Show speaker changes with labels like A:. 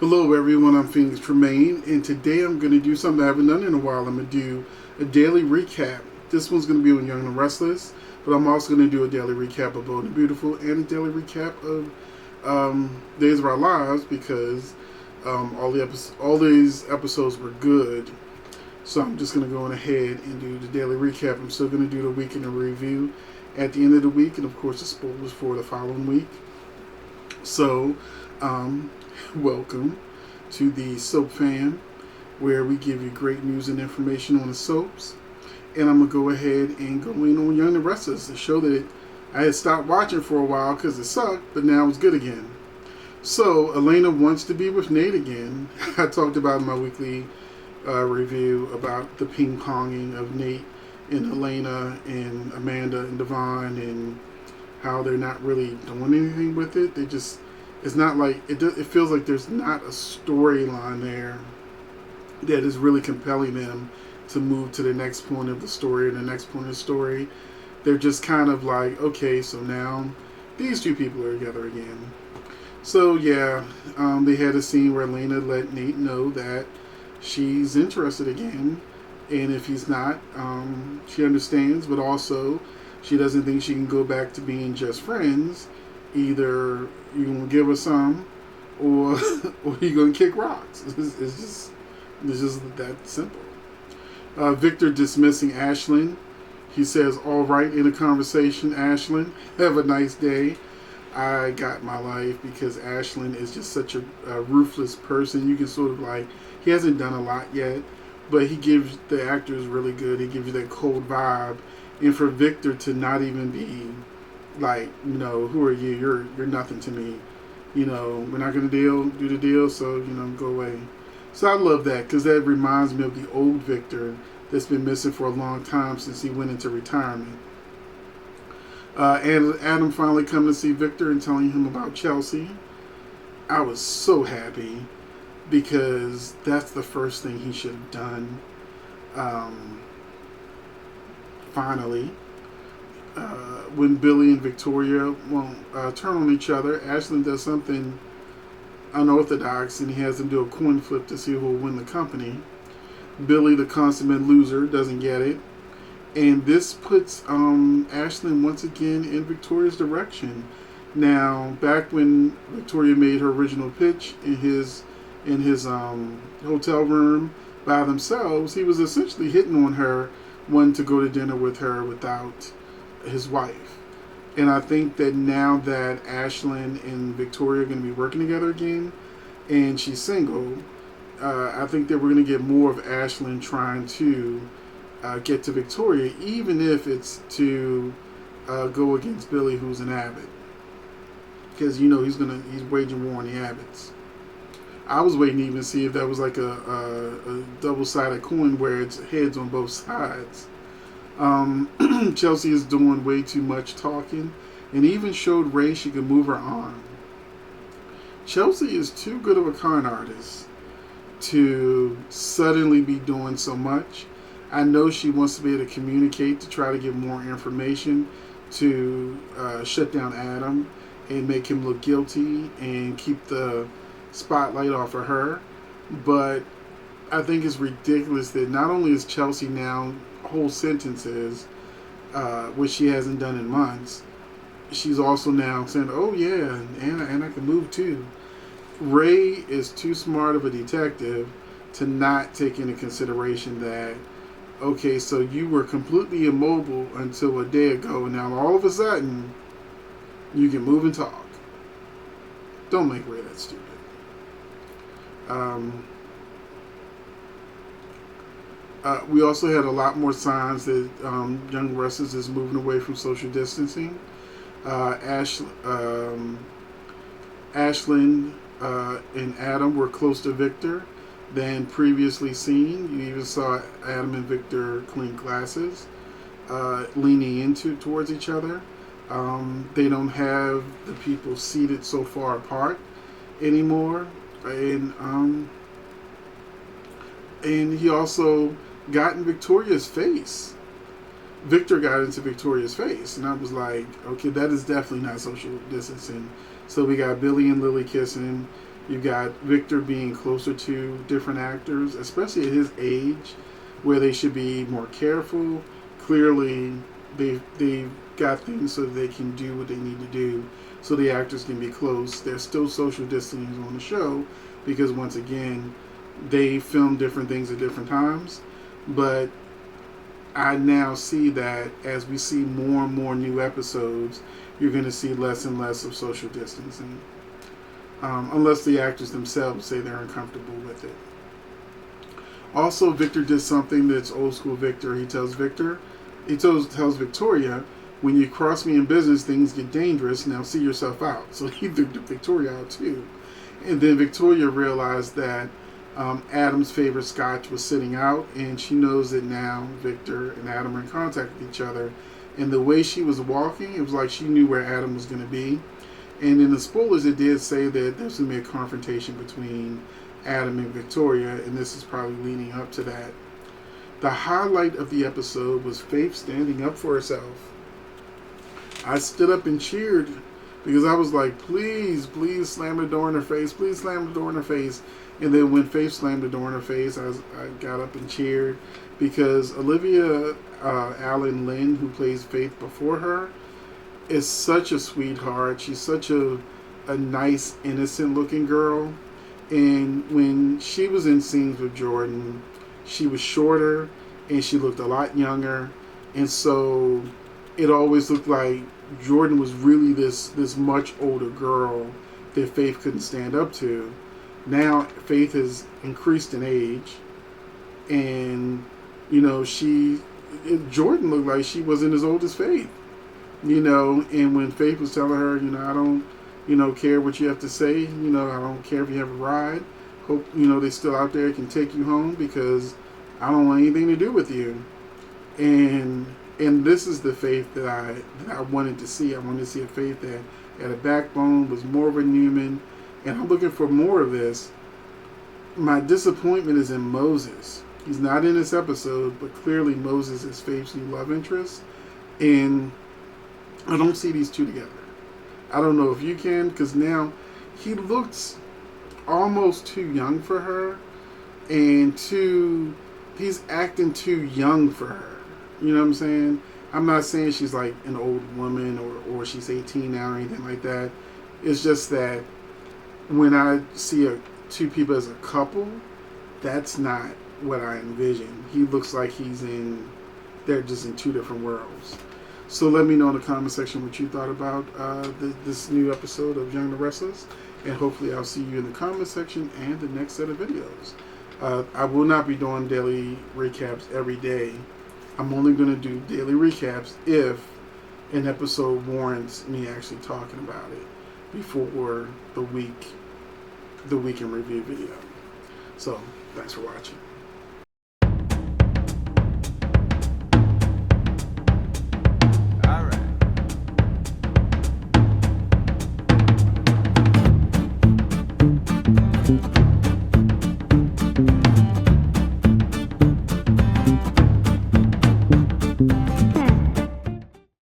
A: Hello everyone, I'm Phoenix Tremayne, and today I'm going to do something I haven't done in a while. I'm going to do a daily recap. This one's going to be on Young and Restless, but I'm also going to do a daily recap of Bold and Beautiful and a daily recap of Days of Our Lives because all these episodes were good. So I'm just going to go on ahead and do the daily recap. I'm still going to do the week in a review at the end of the week, and of course the spoilers for the following week. So, welcome to the Soap Fam, where we give you great news and information on the soaps. And I'm going to go ahead and go in on Young and Restless, the show that I had stopped watching for a while because it sucked, but now it's good again. So, Elena wants to be with Nate again. I talked about in my weekly review about the ping-ponging of Nate and Elena and Amanda and Devon and how they're not really doing anything with it. It's not like, it feels like there's not a storyline there that is really compelling them to move to the next point of the story and the next point of the story. They're just kind of like, okay, so now these two people are together again. So yeah, they had a scene where Elena let Nate know that she's interested again, and if he's not, she understands, but also she doesn't think she can go back to being just friends. Either you're gonna give her some, or you're gonna kick rocks. It's just that simple. Victor dismissing Ashlyn. He says, "All right," in a conversation. Ashlyn, have a nice day. I got my life because Ashlyn is just such a ruthless person. You can sort of like, he hasn't done a lot yet, but he gives, the actor is really good. He gives you that cold vibe, and for Victor to not even be like, who are you? You're nothing to me. We're not gonna do the deal, so go away. So I love that because that reminds me of the old Victor that's been missing for a long time since he went into retirement. And Adam finally coming to see Victor and telling him about Chelsea. I was so happy because that's the first thing he should have done. Finally. When Billy and Victoria won't turn on each other, Ashlyn does something unorthodox and he has them do a coin flip to see who will win the company. Billy, the consummate loser, doesn't get it. And this puts Ashlyn once again in Victoria's direction. Now, back when Victoria made her original pitch in his hotel room by themselves, he was essentially hitting on her, wanting to go to dinner with her without his wife. And I think that now that Ashlyn and Victoria are going to be working together again, and she's single, I think that we're going to get more of Ashlyn trying to get to Victoria, even if it's to go against Billy, who's an Abbott, because he's waging war on the Abbotts. I was waiting to even see if that was like a double-sided coin where it's heads on both sides. Chelsea is doing way too much talking, and even showed Ray she could move her arm. Chelsea is too good of a con artist to suddenly be doing so much. I know she wants to be able to communicate to try to get more information to shut down Adam and make him look guilty and keep the spotlight off of her. But I think it's ridiculous that not only is Chelsea now whole sentences, which she hasn't done in months, she's also now saying, "Oh yeah, and I can move too." Ray is too smart of a detective to not take into consideration that, okay, so you were completely immobile until a day ago, and now all of a sudden you can move and talk. Don't make Ray that stupid. We also had a lot more signs that Young Restless is moving away from social distancing. Ashlyn and Adam were close to Victor than previously seen. You even saw Adam and Victor clean glasses, leaning towards each other. They don't have the people seated so far apart anymore, and he also got in Victoria's face. Victor got into Victoria's face, and I was like, okay, that is definitely not social distancing. So we got Billy and Lily kissing, You've got Victor being closer to different actors, especially at his age, where they should be more careful. Clearly, they've got things so that they can do what they need to do, so the actors can be close. There's still social distancing on the show because once again, they film different things at different times. But I now see that as we see more and more new episodes, you're going to see less and less of social distancing. Unless the actors themselves say they're uncomfortable with it. Also, Victor did something that's old school Victor. He tells Victoria, when you cross me in business, things get dangerous. Now see yourself out. So he threw Victoria out too. And then Victoria realized that Adam's favorite scotch was sitting out, and she knows that now Victor and Adam are in contact with each other. And the way she was walking, it was like she knew where Adam was going to be. And in the spoilers, it did say that there's going to be a confrontation between Adam and Victoria, and this is probably leading up to that. The highlight of the episode was Faith standing up for herself. I stood up and cheered because I was like, please, please slam the door in her face. Please slam the door in her face. And then when Faith slammed the door in her face, I got up and cheered because Olivia Allen Lynn, who plays Faith before her, is such a sweetheart. She's such a nice, innocent-looking girl. And when she was in scenes with Jordan, she was shorter and she looked a lot younger. And so it always looked like Jordan was really this much older girl that Faith couldn't stand up to. Now Faith has increased in age, and Jordan looked like she wasn't as old as Faith. And when Faith was telling her, I don't care what you have to say, I don't care if you have a ride. Hope they still out there can take you home because I don't want anything to do with you. And this is the Faith that I wanted to see. I wanted to see a Faith that had a backbone, was more of a Newman, and I'm looking for more of this. My disappointment is in Moses. He's not in this episode, but clearly Moses is Faith's new love interest, and I don't see these two together. I don't know if you can, because now he looks almost too young for her, and he's acting too young for her. You know what I'm saying? I'm not saying she's like an old woman or she's 18 now or anything like that. It's just that when I see two people as a couple, that's not what I envision. He looks like they're just in two different worlds. So let me know in the comment section what you thought about this new episode of Young and the Restless. And hopefully I'll see you in the comment section and the next set of videos. I will not be doing daily recaps every day. I'm only going to do daily recaps if an episode warrants me actually talking about it before the week in review video. So, thanks for watching.
B: All right.